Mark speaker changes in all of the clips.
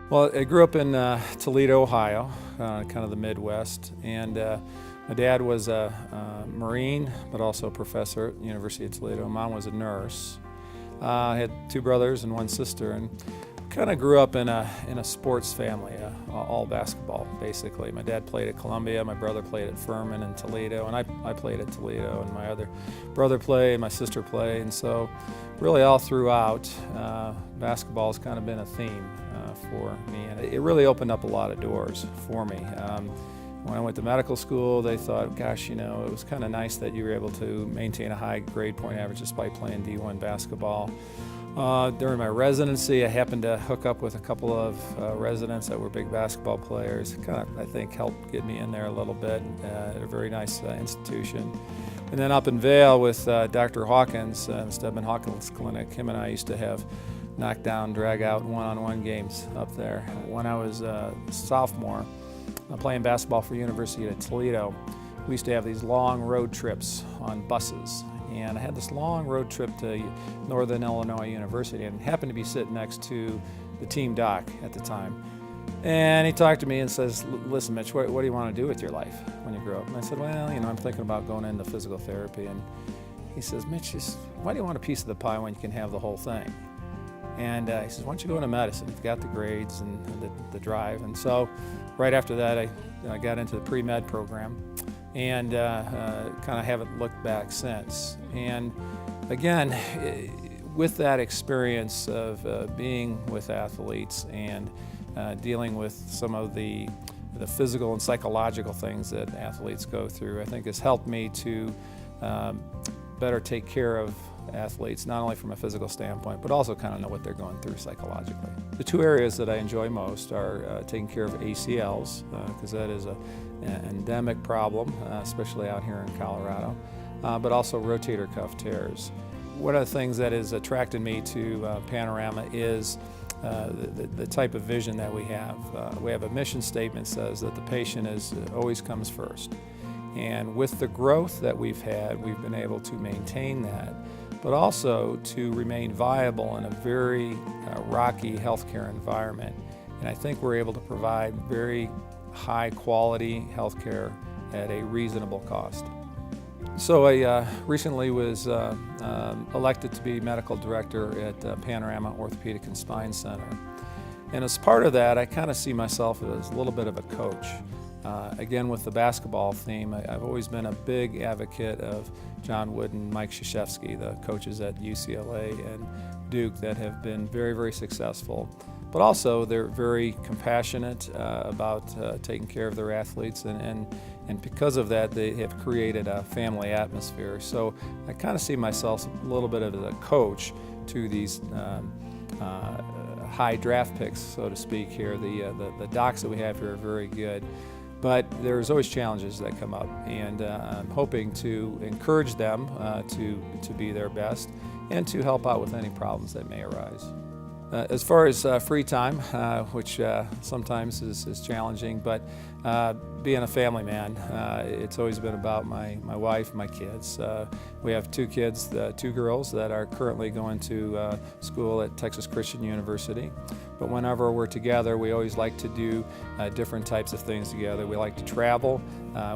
Speaker 1: Well, I grew up in Toledo, Ohio, kind of the Midwest, and my dad was a Marine, but also a professor at the University of Toledo. Mom was a nurse. I had two brothers and one sister, and kind of grew up in a sports family, all basketball, basically. My dad played at Columbia, my brother played at Furman and Toledo, and I played at Toledo, and my other brother played, my sister played, and so really all throughout, basketball has kind of been a theme for me, and it really opened up a lot of doors for me. When I went to medical school, they thought, gosh, it was kind of nice that you were able to maintain a high grade point average despite playing D1 basketball. During my residency, I happened to hook up with a couple of residents that were big basketball players. Kind of, I think, helped get me in there a little bit at a very nice institution. And then up in Vail with Dr. Hawkins, Stedman Hawkins Clinic, him and I used to have knockdown, drag-out, one-on-one games up there. When I was a sophomore, playing basketball for University of Toledo, we used to have these long road trips on buses. And I had this long road trip to Northern Illinois University and happened to be sitting next to the team doc at the time. And he talked to me and says, listen, Mitch, what do you want to do with your life when you grow up? And I said, well, I'm thinking about going into physical therapy. And he says, Mitch, why do you want a piece of the pie when you can have the whole thing? And he says, why don't you go into medicine? You've got the grades and the drive. And so right after that, I got into the pre-med program and kind of haven't looked back since. And again, with that experience of being with athletes and dealing with some of the physical and psychological things that athletes go through, I think has helped me to better take care of athletes, not only from a physical standpoint, but also kind of know what they're going through psychologically. The two areas that I enjoy most are taking care of ACLs, because that is an endemic problem, especially out here in Colorado, but also rotator cuff tears. One of the things that has attracted me to Panorama is the type of vision that we have. We have a mission statement that says that the patient always comes first. And with the growth that we've had, we've been able to maintain that, but also to remain viable in a very rocky healthcare environment. And I think we're able to provide very high quality healthcare at a reasonable cost. So I recently was elected to be medical director at Panorama Orthopedic and Spine Center. And as part of that, I kind of see myself as a little bit of a coach. Again, with the basketball theme, I've always been a big advocate of John Wood and Mike Krzyzewski, the coaches at UCLA and Duke that have been very, very successful. But also, they're very compassionate about taking care of their athletes, and because of that, they have created a family atmosphere. So I kind of see myself a little bit as a coach to these high draft picks, so to speak here. The docs that we have here are very good. But there's always challenges that come up, and I'm hoping to encourage them to be their best and to help out with any problems that may arise. As far as free time, which sometimes is challenging, but being a family man, it's always been about my wife, my kids. We have two kids, two girls that are currently going to school at Texas Christian University. But whenever we're together, we always like to do different types of things together. We like to travel.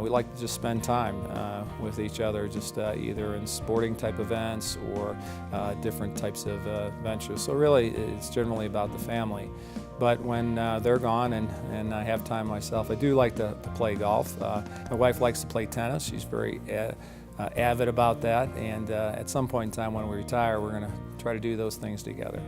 Speaker 1: We like to just spend time with each other, just either in sporting type events or different types of ventures. So really, it's generally about the family. But when they're gone and I have time myself, I do like to play golf. My wife likes to play tennis. She's very avid about that. And at some point in time when we retire, we're going to try to do those things together.